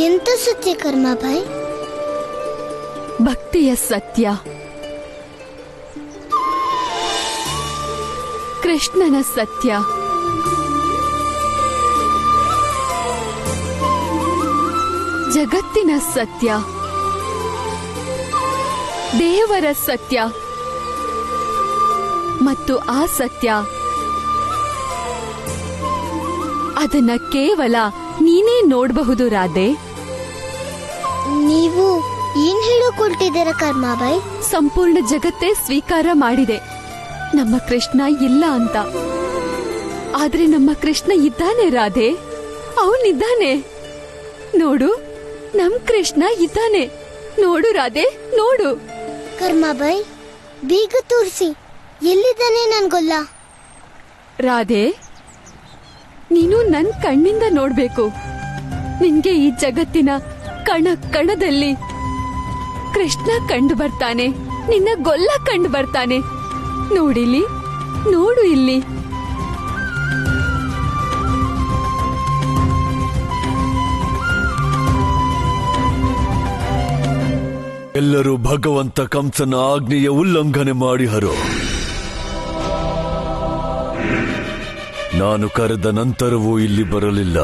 ಎಂತ ಸತ್ಯ ಕರ್ಮಾಬಾಯ್? ಭಕ್ತಿಯ ಸತ್ಯ, ಕೃಷ್ಣನ ಸತ್ಯ, ಜಗತ್ತಿನ ಸತ್ಯ, ದೇವರ ಸತ್ಯ ಮತ್ತು ಆ ಸತ್ಯ ಅದನ್ನ ಕೇವಲ ನೀನೇ ನೋಡಬಹುದು ರಾಧೆ. ನೀವು ಏನ್ ಹೇಳಿಕೊಳ್ತಿದ್ದೀರ ಕರ್ಮಾಬಾಯ್? ಸಂಪೂರ್ಣ ಜಗತ್ತೇ ಸ್ವೀಕಾರ ಮಾಡಿದೆ ನಮ್ಮ ಕೃಷ್ಣ ಇಲ್ಲ ಅಂತ. ಆದ್ರೆ ನಮ್ಮ ಕೃಷ್ಣ ಇದ್ದಾನೆ ರಾಧೆ, ಅವನಿದ್ದಾನೆ. ನೋಡು, ನಮ್ ಕೃಷ್ಣ ಇದ್ದಾನೆ. ನೋಡು ರಾಧೆ, ನೋಡು. ಕರ್ಮಾಬಾಯ್, ಬೀಗ ತೋರಿಸಿ, ಎಲ್ಲಿದ್ದಾನೆ ನನ್ಗೊಲ್ಲ. ರಾಧೆ, ನೀನು ನನ್ ಕಣ್ಣಿಂದ ನೋಡ್ಬೇಕು. ನಿನ್ಗೆ ಈ ಜಗತ್ತಿನ ಕಣ ಕಣದಲ್ಲಿ ಕೃಷ್ಣ ಕಂಡು ಬರ್ತಾನೆ, ನಿನ್ನ ಗೊಲ್ಲ ಕಂಡು ಬರ್ತಾನೆ. ನೋಡಿಲಿ, ನೋಡು ಇಲ್ಲಿ. ಎಲ್ಲರೂ ಭಗವಂತ ಕಂಸನ ಆಜ್ಞೆಯ ಉಲ್ಲಂಘನೆ ಮಾಡಿಹರು. ನಾನು ಕರೆದ ನಂತರವೂ ಇಲ್ಲಿ ಬರಲಿಲ್ಲ.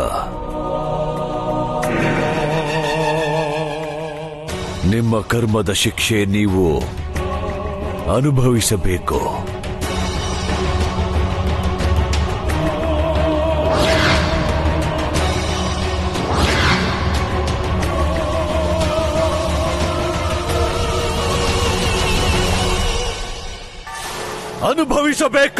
ನಿಮ್ಮ ಕರ್ಮದ ಶಿಕ್ಷೆ ನೀವು ಅನುಭವಿಸಬೇಕು. ಅನುಭವಿಸಬೇಕು.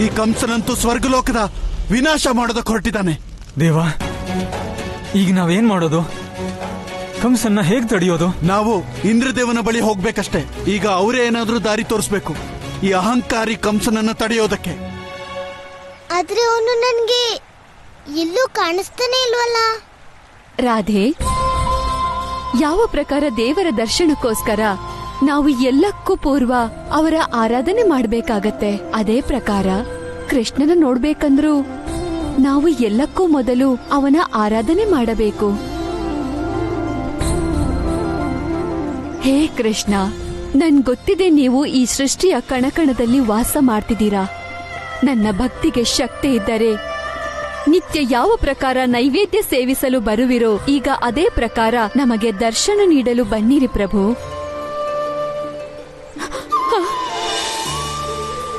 ಈ ಕಂಸನಂತೂ ಸ್ವರ್ಗಲೋಕದ ವಿನಾಶ ಮಾಡೋದಕ್ಕೆ ಹೊರಟಿದ್ದಾನೆ. ದೇವ, ಈಗ ನಾವೇನ್ ಮಾಡೋದು? ಕಂಸನ್ನ ಹೇಗ್ ತಡೆಯೋದು? ನಾವು ಇಂದ್ರದೇವನ ಬಳಿ ಹೋಗ್ಬೇಕಷ್ಟೇ. ಈಗ ಅವರೇ ಏನಾದ್ರೂ ದಾರಿ ತೋರಿಸ್ಬೇಕು ಈ ಅಹಂಕಾರಿ ಕಂಸನನ್ನ ತಡೆಯೋದಕ್ಕೆ. ಆದ್ರೆ ಅವನು ನನ್ಗೆ ಎಲ್ಲೂ ಕಾಣಿಸ್ತಾನೆ ಇಲ್ವಲ್ಲ. ರಾಧೆ, ಯಾವ ಪ್ರಕಾರ ದೇವರ ದರ್ಶನಕ್ಕೋಸ್ಕರ ನಾವು ಎಲ್ಲಕ್ಕೂ ಪೂರ್ವ ಅವರ ಆರಾಧನೆ ಮಾಡ್ಬೇಕಾಗತ್ತೆ, ಅದೇ ಪ್ರಕಾರ ಕೃಷ್ಣನ ನೋಡ್ಬೇಕಂದ್ರೂ ನಾವು ಎಲ್ಲಕ್ಕೂ ಮೊದಲು ಅವನ ಆರಾಧನೆ ಮಾಡಬೇಕು. ಹೇ ಕೃಷ್ಣ, ನನ್ ಗೊತ್ತಿದೆ ನೀವು ಈ ಸೃಷ್ಟಿಯ ಕಣಕಣದಲ್ಲಿ ವಾಸ ಮಾಡ್ತಿದ್ದೀರಾ. ನನ್ನ ಭಕ್ತಿಗೆ ಶಕ್ತಿ ಇದ್ದರೆ ನಿತ್ಯ ಯಾವ ಪ್ರಕಾರ ನೈವೇದ್ಯ ಸೇವಿಸಲು ಬರುವಿರೋ, ಈಗ ಅದೇ ಪ್ರಕಾರ ನಮಗೆ ದರ್ಶನ ನೀಡಲು ಬನ್ನಿರಿ ಪ್ರಭು.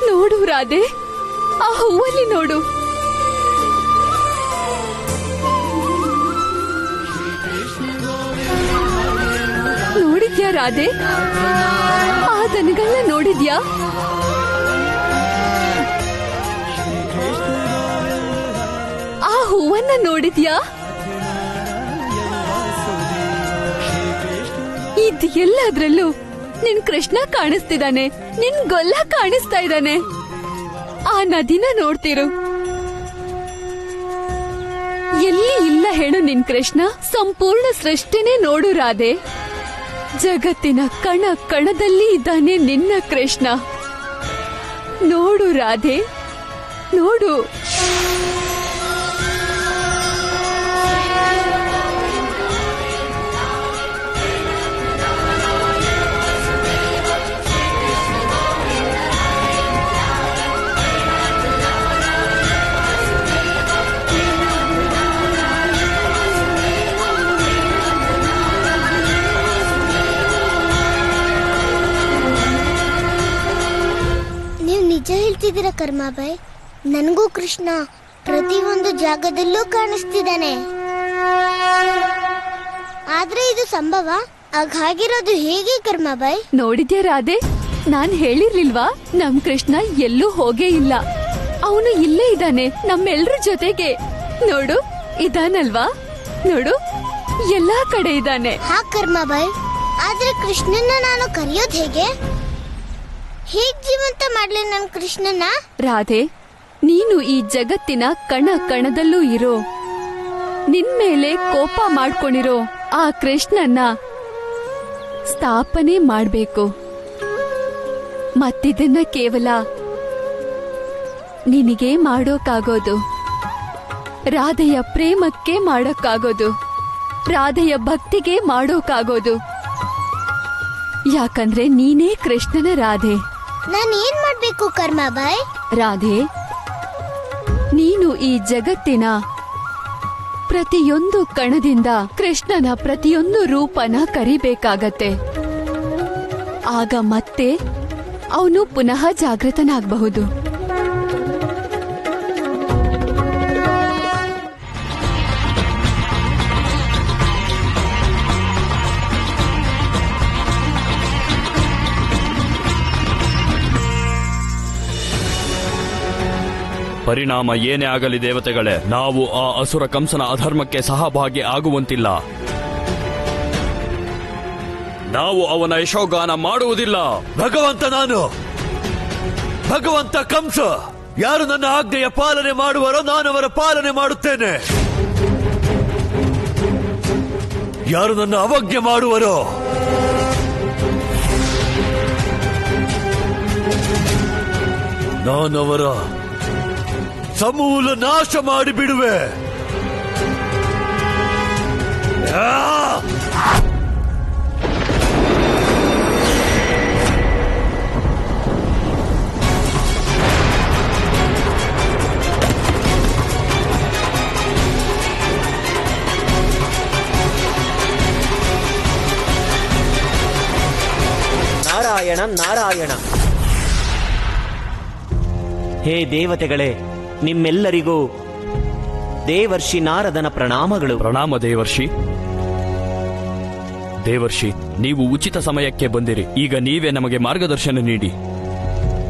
ನೋಡು ರಾಧೆ, ಆ ಹೂವಲ್ಲಿ ನೋಡು. ನೋಡಿದ್ಯಾ ರಾಧೆ? ಆ ದನಗಳನ್ನ ನೋಡಿದ್ಯಾ? ಆ ಹೂವನ್ನ ನೋಡಿದ್ಯಾ? ಇದು ಎಲ್ಲದ್ರಲ್ಲೂ ನಿನ್ ಕೃಷ್ಣ ಕಾಣಿಸ್ತಿದ್ದಾನೆ, ನಿನ್ ಗೊಲ್ಲ ಕಾಣಿಸ್ತಾ ಇದ್ದಾನೆ. ಆ ನದಿನ ನೋಡ್ತಿರು, ಎಲ್ಲಿ ಇಲ್ಲ ಹೇಳು ನಿನ್ ಕೃಷ್ಣ? ಸಂಪೂರ್ಣ ಸೃಷ್ಟಿನೇ ನೋಡು ರಾಧೆ. ಜಗತ್ತಿನ ಕಣ ಕಣದಲ್ಲಿ ಇದ್ದಾನೆ ನಿನ್ನ ಕೃಷ್ಣ. ನೋಡು ರಾಧೆ, ನೋಡು. ನಿಜ ಹೇಳ್ತಿದ್ದೀರಾ ಕರ್ಮಾಬಾಯ್? ನನಗೂ ಕೃಷ್ಣ ಪ್ರತಿಯೊಂದು ಜಾಗದಲ್ಲೂ ಕಾಣಿಸ್ತಿದ್ದಾನೆ. ಆದ್ರೆ ಇದು ಸಂಭವ? ಹಾಗಿರೋದು ಹೇಗೆ ಕರ್ಮಾಬಾಯ್? ನೋಡಿದ್ಯಾ ರಾಧೆ, ನಾನ್ ಹೇಳಿರ್ಲಿಲ್ವಾ ನಮ್ ಕೃಷ್ಣ ಎಲ್ಲೂ ಹೋಗೇ ಇಲ್ಲ. ಅವನು ಇಲ್ಲೇ ಇದ್ದಾನೆ ನಮ್ಮೆಲ್ರ ಜೊತೆಗೆ. ನೋಡು, ಇದಾನಲ್ವಾ? ನೋಡು, ಎಲ್ಲಾ ಕಡೆ ಇದ್ದಾನೆ. ಹಾ ಕರ್ಮಾಬಾಯ್, ಆದ್ರೆ ಕೃಷ್ಣನ ನಾನು ಕರೆಯೋದು ಹೇಗೆ? ಹೇಗ್ ಜೀವಂತ ಮಾಡ್ಲಿ ನನ್ ಕೃಷ್ಣನ? ರಾಧೆ, ನೀನು ಈ ಜಗತ್ತಿನ ಕಣ ಕಣದಲ್ಲೂ ಇರೋ, ನಿನ್ ಮೇಲೆ ಕೋಪ ಮಾಡ್ಕೊಂಡಿರೋ ಆ ಕೃಷ್ಣನ್ನ ಸ್ಥಾಪನೆ ಮಾಡ್ಬೇಕು. ಮತ್ತಿದನ್ನ ಕೇವಲ ನಿನಗೆ ಮಾಡೋಕ್ಕಾಗೋದು, ರಾಧೆಯ ಪ್ರೇಮಕ್ಕೆ ಮಾಡೋಕ್ಕಾಗೋದು, ರಾಧೆಯ ಭಕ್ತಿಗೆ ಮಾಡೋಕ್ಕಾಗೋದು. ಯಾಕಂದ್ರೆ ನೀನೇ ಕೃಷ್ಣನ ರಾಧೆ. ನಾನು ಏನ್ ಮಾಡ್ಬೇಕು ಕರ್ಮಾಬಾಯ್? ರಾಧೆ, ನೀನು ಈ ಜಗತ್ತಿನ ಪ್ರತಿಯೊಂದು ಕಣದಿಂದ ಕೃಷ್ಣನ ಪ್ರತಿಯೊಂದು ರೂಪನ ಕರಿಬೇಕಾಗತ್ತೆ. ಆಗ ಮತ್ತೆ ಅವನು ಪುನಃ ಜಾಗೃತನಾಗಬಹುದು. ಪರಿಣಾಮ ಏನೇ ಆಗಲಿ ದೇವತೆಗಳೇ, ನಾವು ಆ ಅಸುರ ಕಂಸನ ಅಧರ್ಮಕ್ಕೆ ಸಹಭಾಗಿ ಆಗುವಂತಿಲ್ಲ. ನಾವು ಅವನ ಯಶೋಗಾನ ಮಾಡುವುದಿಲ್ಲ. ಭಗವಂತ ಕಂಸ, ಯಾರು ನನ್ನ ಆಜ್ಞೆಯ ಪಾಲನೆ ಮಾಡುವರೋ ನಾನು ಅವರ ಪಾಲನೆ ಮಾಡುತ್ತೇನೆ. ಯಾರು ನನ್ನ ಅವಜ್ಞೆ ಮಾಡುವರೋ ನಾನವರ ಸಮೂಲ ನಾಶ ಮಾಡಿಬಿಡುವೆ. ನಾರಾಯಣ ನಾರಾಯಣ. ಹೇ ದೇವತೆಗಳೇ, ನಿಮ್ಮೆಲ್ಲರಿಗೂ ದೇವರ್ಷಿ ನಾರದನ ಪ್ರಣಾಮಗಳು. ಪ್ರಣಾಮ ದೇವರ್ಷಿ. ದೇವರ್ಷಿ, ನೀವು ಉಚಿತ ಸಮಯಕ್ಕೆ ಬಂದಿರಿ. ಈಗ ನೀವೇ ನಮಗೆ ಮಾರ್ಗದರ್ಶನ ನೀಡಿ.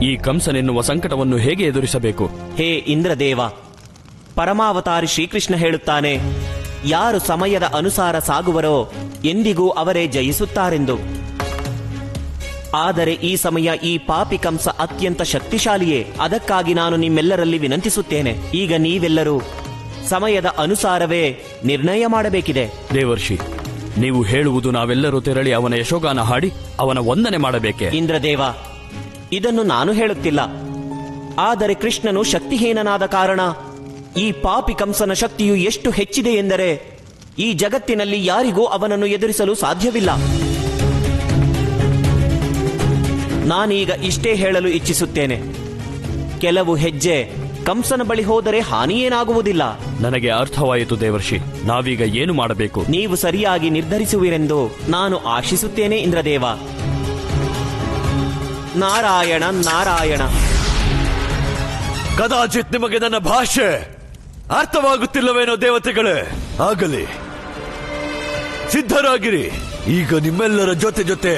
ಈ ಕಂಸನೆನ್ನುವ ಸಂಕಟವನ್ನು ಹೇಗೆ ಎದುರಿಸಬೇಕು? ಹೇ ಇಂದ್ರದೇವ, ಪರಮಾವತಾರಿ ಶ್ರೀಕೃಷ್ಣ ಹೇಳುತ್ತಾನೆ, ಯಾರು ಸಮಯದ ಅನುಸಾರ ಸಾಗುವರೋ ಎಂದಿಗೂ ಅವರೇ ಜಯಿಸುತ್ತಾರೆಂದು. ಆದರೆ ಈ ಸಮಯ ಈ ಪಾಪಿ ಕಂಸ ಅತ್ಯಂತ ಶಕ್ತಿಶಾಲಿಯೇ. ಅದಕ್ಕಾಗಿ ನಾನು ನಿಮ್ಮೆಲ್ಲರಲ್ಲಿ ವಿನಂತಿಸುತ್ತೇನೆ, ಈಗ ನೀವೆಲ್ಲರೂ ಸಮಯದ ಅನುಸಾರವೇ ನಿರ್ಣಯ ಮಾಡಬೇಕಿದೆ. ದೇವರ್ಷಿ, ನೀವು ಹೇಳುವುದು ನಾವೆಲ್ಲರೂ ತೆರಳಿ ಅವನ ಯಶೋಗಾನ ಹಾಡಿ ಅವನ ವಂದನೆ ಮಾಡಬೇಕೆ? ಇಂದ್ರದೇವ, ಇದನ್ನು ನಾನು ಹೇಳುತ್ತಿಲ್ಲ. ಆದರೆ ಕೃಷ್ಣನು ಶಕ್ತಿಹೀನನಾದ ಕಾರಣ ಈ ಪಾಪಿ ಕಂಸನ ಶಕ್ತಿಯು ಎಷ್ಟು ಹೆಚ್ಚಿದೆ ಎಂದರೆ ಈ ಜಗತ್ತಿನಲ್ಲಿ ಯಾರಿಗೂ ಅವನನ್ನು ಎದುರಿಸಲು ಸಾಧ್ಯವಿಲ್ಲ. ನಾನೀಗ ಇಷ್ಟೇ ಹೇಳಲು ಇಚ್ಛಿಸುತ್ತೇನೆ, ಕೆಲವು ಹೆಜ್ಜೆ ಕಂಸನ ಬಳಿ ಹೋದರೆ ಹಾನಿಯೇನಾಗುವುದಿಲ್ಲ. ನನಗೆ ಅರ್ಥವಾಯಿತು ದೇವರ್ಷಿ. ನಾವೀಗ ಏನು ಮಾಡಬೇಕು? ನೀವು ಸರಿಯಾಗಿ ನಿರ್ಧರಿಸುವಿರೆಂದು ನಾನು ಆಶಿಸುತ್ತೇನೆ ಇಂದ್ರದೇವ. ನಾರಾಯಣ ನಾರಾಯಣ. ಕದಾಚಿತ್ ನಿಮಗೆ ನನ್ನ ಭಾಷೆ ಅರ್ಥವಾಗುತ್ತಿಲ್ಲವೇನೋ ದೇವತೆಗಳೇ? ಆಗಲಿ, ಸಿದ್ಧರಾಗಿರಿ. ಈಗ ನಿಮ್ಮೆಲ್ಲರ ಜೊತೆ ಜೊತೆ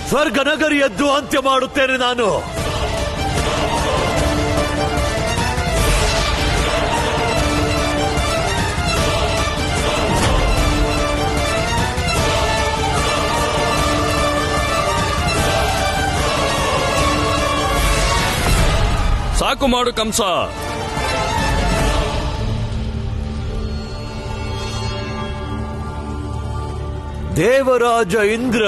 ಸ್ವರ್ಗ ನಗರಿಯದ್ದು ಅಂತ್ಯ ಮಾಡುತ್ತೇನೆ ನಾನು. ಸಾಕು ಮಾಡು ಕಂಸ. ದೇವರಾಜ ಇಂದ್ರ,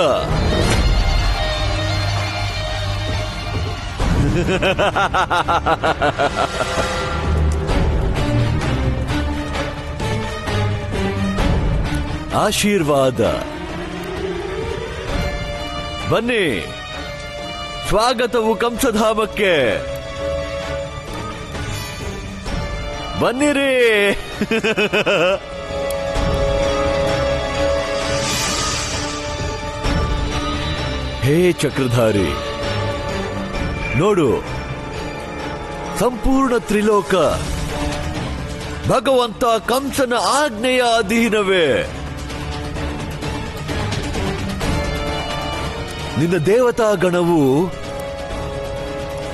ಆಶೀರ್ವಾದ. ಬನ್ನಿ, ಸ್ವಾಗತವು ಕಂಸಧಾಮಕ್ಕೆ. ಬನ್ನಿರಿ. ಹೇ ಚಕ್ರಧಾರಿ, ನೋಡು, ಸಂಪೂರ್ಣ ತ್ರಿಲೋಕ ಭಗವಂತ ಕಂಸನ ಆಜ್ಞೆಯ ಅಧೀನವೇ. ನಿನ್ನ ದೇವತಾ ಗಣವು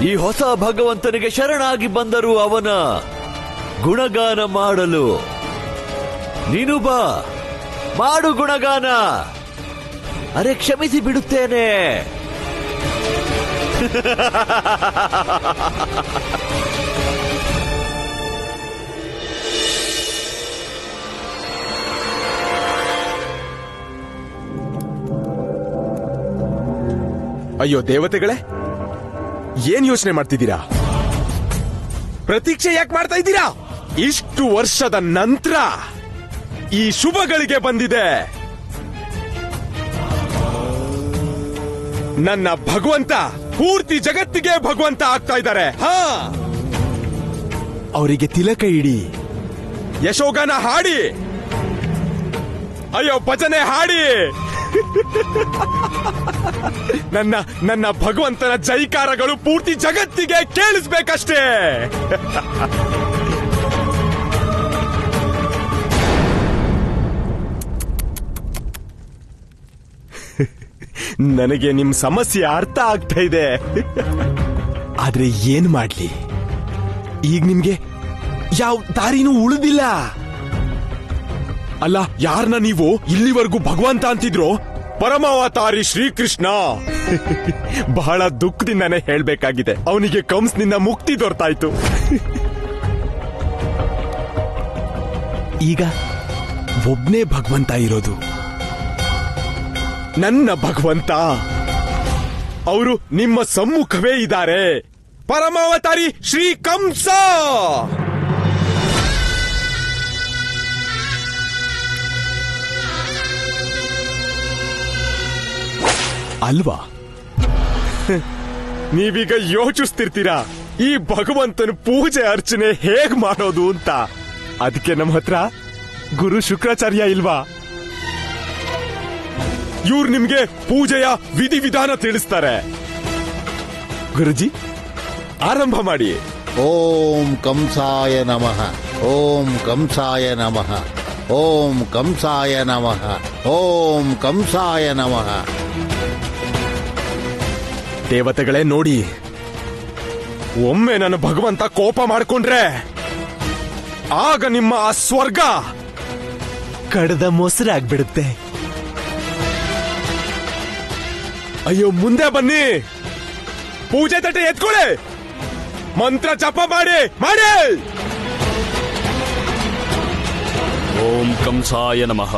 ಈ ಹೊಸ ಭಗವಂತನಿಗೆ ಶರಣಾಗಿ ಬಂದರೂ ಅವನ ಗುಣಗಾನ ಮಾಡಲು. ನೀನು ಬಾ, ಮಾಡು ಗುಣಗಾನ. ಅರೆ, ಕ್ಷಮಿಸಿ ಬಿಡುತ್ತೇನೆ. ಅಯ್ಯೋ ದೇವತೆಗಳೇ, ಏನ್ ಯೋಚನೆ ಮಾಡ್ತಿದ್ದೀರಾ? ಪ್ರತೀಕ್ಷೆ ಯಾಕೆ ಮಾಡ್ತಾ ಇದ್ದೀರಾ? ಇಷ್ಟು ವರ್ಷದ ನಂತರ ಈ ಶುಭಗಳಿಗೆ ಬಂದಿದೆ. ನನ್ನ ಭಗವಂತ ಪೂರ್ತಿ ಜಗತ್ತಿಗೆ ಭಗವಂತ ಆಗ್ತಾ ಇದ್ದಾರೆ. ಹಾ, ಅವರಿಗೆ ತಿಲಕ ಇಡಿ, ಯಶೋಗಾನ ಹಾಡಿ, ಅಯ್ಯೋ ಭಜನೆ ಹಾಡಿ. ನನ್ನ ಭಗವಂತನ ಜೈಕಾರಗಳು ಪೂರ್ತಿ ಜಗತ್ತಿಗೆ ಕೇಳಿಸ್ಬೇಕಷ್ಟೇ. ನನಗೆ ನಿಮ್ ಸಮಸ್ಯೆ ಅರ್ಥ ಆಗ್ತಾ ಇದೆ. ಆದ್ರೆ ಏನ್ ಮಾಡ್ಲಿ, ಈಗ ನಿಮ್ಗೆ ಯಾವ ದಾರಿನೂ ಉಳಿದಿಲ್ಲ. ಅಲ್ಲ, ಯಾರನ್ನ ನೀವು ಇಲ್ಲಿವರೆಗೂ ಭಗವಂತ ಅಂತಿದ್ರು? ಪರಮಾವತಾರಿ ಶ್ರೀಕೃಷ್ಣ. ಬಹಳ ದುಃಖದಿಂದಾನೇ ಹೇಳ್ಬೇಕಾಗಿದೆ, ಅವನಿಗೆ ಕಂಸನಿಂದ ಮುಕ್ತಿ ದೊರೆತಾಯ್ತು. ಈಗ ಒಬ್ನೇ ಭಗವಂತ ಇರೋದು, ನನ್ನ ಭಗವಂತ. ಅವರು ನಿಮ್ಮ ಸಮ್ಮುಖವೇ ಇದ್ದಾರೆ, ಪರಮಾವತಾರಿ ಶ್ರೀ ಕಂಸ. ಅಲ್ವಾ? ನೀವೀಗ ಯೋಚಿಸ್ತಿರ್ತೀರಾ ಈ ಭಗವಂತನ ಪೂಜೆ ಅರ್ಚನೆ ಹೇಗ್ ಮಾಡೋದು ಅಂತ. ಅದಕ್ಕೆ ನಮ್ಮ ಹತ್ರ ಗುರು ಶುಕ್ರಾಚಾರ್ಯ ಇಲ್ವಾ? ಇವ್ರು ನಿಮ್ಗೆ ಪೂಜೆಯ ವಿಧಿವಿಧಾನ ತಿಳಿಸ್ತಾರೆ. ಗುರುಜಿ, ಆರಂಭ ಮಾಡಿ. ಓಂ ಕಂಸಾಯ ನಮಃ, ಓಂ ಕಂಸಾಯ ನಮಃ, ಓಂ ಕಂಸಾಯ ನಮಃ, ಓಂ ಕಂಸಾಯ ನಮಃ. ದೇವತೆಗಳೇ ನೋಡಿ, ಒಮ್ಮೆ ನನ್ನ ಭಗವಂತ ಕೋಪ ಮಾಡಿಕೊಂಡ್ರೆ ಆಗ ನಿಮ್ಮ ಆ ಸ್ವರ್ಗ ಕಡದ ಮೊಸರಾಗ್ಬಿಡುತ್ತೆ. ಅಯ್ಯೋ, ಮುಂದೆ ಬನ್ನಿ, ಪೂಜೆ ತಟ್ಟೆ ಎತ್ಕೊಳ್ಳಿ, ಮಂತ್ರ ಜಪ ಮಾಡಿ ಮಾಡಿ. ಓಂ ಕಂಸಾಯ ನಮಃ,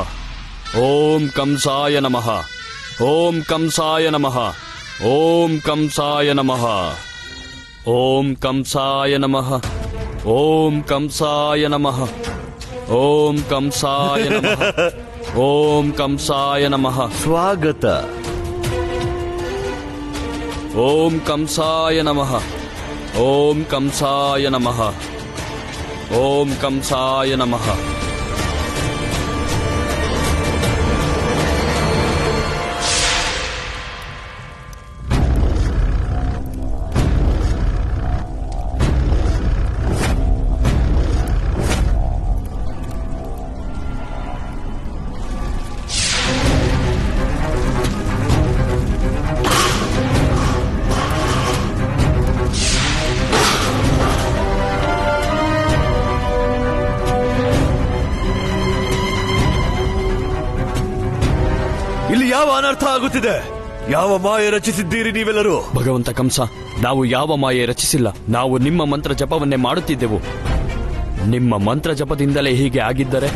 ಓಂ ಕಂಸಾಯ ನಮಃ, ಓಂ ಕಂಸಾಯ ನಮಃ, ಓಂ ಕಂಸಾಯ ನಮಃ, ಓಂ ಕಂಸಾಯ ನಮಃ, ಓಂ ಕಂಸಾಯ ನಮಃ, ಓಂ ಕಂಸಾಯ ನಮಃ, ಓಂ ಕಂಸಾಯ ನಮಃ. ಸ್ವಾಗತ. ಓಂ ಕಂಸಾಯ ನಮಃ, ಓಂ ಕಂಸಾಯ ನಮಃ, ಓಂ ಕಂಸಾಯ ನಮಃ. ಇಲ್ಲಿ ಯಾವ ಅನರ್ಥ ಆಗುತ್ತಿದೆ? ಯಾವ ಮಾಯೆ ರಚಿಸಿದ್ದೀರಿ ನೀವೆಲ್ಲರೂ? ಭಗವಂತ ಕಂಸ, ನಾವು ಯಾವ ಮಾಯೆ ರಚಿಸಿಲ್ಲ. ನಾವು ನಿಮ್ಮ ಮಂತ್ರ ಜಪವನ್ನೇ ಮಾಡುತ್ತಿದ್ದೆವು. ನಿಮ್ಮ ಮಂತ್ರ ಜಪದಿಂದಲೇ ಹೀಗೆ ಆಗಿದ್ದರೆ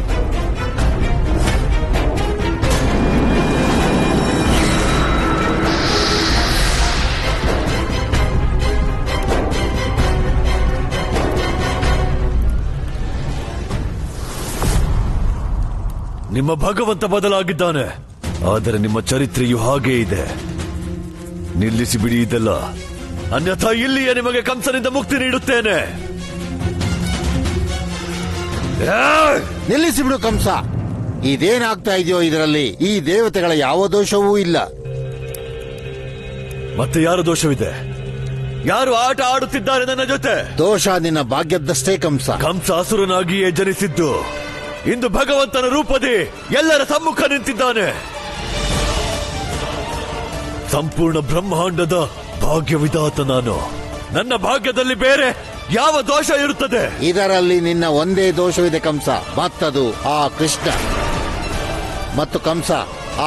ನಿಮ್ಮ ಭಗವಂತ ಬದಲಾಗಿದ್ದಾನೆ, ಆದರೆ ನಿಮ್ಮ ಚರಿತ್ರೆಯು ಹಾಗೇ ಇದೆ. ನಿಲ್ಲಿಸಿ ಬಿಡಿ ಇದೆಲ್ಲ, ಅನ್ಯಥಾ ಇಲ್ಲಿಯೇ ನಿಮಗೆ ಕಂಸನಿಂದ ಮುಕ್ತಿ ನೀಡುತ್ತೇನೆ. ನಿಲ್ಲಿಸಿ ಬಿಡು ಕಂಸ. ಇದೇನಾಗ್ತಾ ಇದೆಯೋ ಇದರಲ್ಲಿ ಈ ದೇವತೆಗಳ ಯಾವ ದೋಷವೂ ಇಲ್ಲ. ಮತ್ತೆ ಯಾರ ದೋಷವಿದೆ? ಯಾರು ಆಟ ಆಡುತ್ತಿದ್ದಾರೆ ನನ್ನ ಜೊತೆ? ದೋಷ ನಿನ್ನ ಭಾಗ್ಯದ್ದಷ್ಟೇ ಕಂಸ. ಕಂಸ ಅಸುರನಾಗಿಯೇ ಜನಿಸಿದ್ದು ಇಂದು ಭಗವಂತನ ರೂಪದಿ ಎಲ್ಲರ ಸಮ್ಮುಖ ನಿಂತಿದ್ದಾನೆ. ಸಂಪೂರ್ಣ ಬ್ರಹ್ಮಾಂಡದ ಭಾಗ್ಯವಿದಾತ ನಾನು. ನನ್ನ ಭಾಗ್ಯದಲ್ಲಿ ಬೇರೆ ಯಾವ ದೋಷ ಇರುತ್ತದೆ? ಇದರಲ್ಲಿ ನಿನ್ನ ಒಂದೇ ದೋಷವಿದೆ ಕಂಸ, ಮತ್ತದು ಆ ಕೃಷ್ಣ. ಮತ್ತು ಕಂಸ,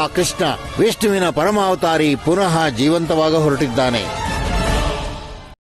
ಆ ಕೃಷ್ಣ ವಿಷ್ಣುವಿನ ಪರಮಾವತಾರಿ ಪುನಃ ಜೀವಂತವಾಗ ಹೊರಟಿದ್ದಾನೆ.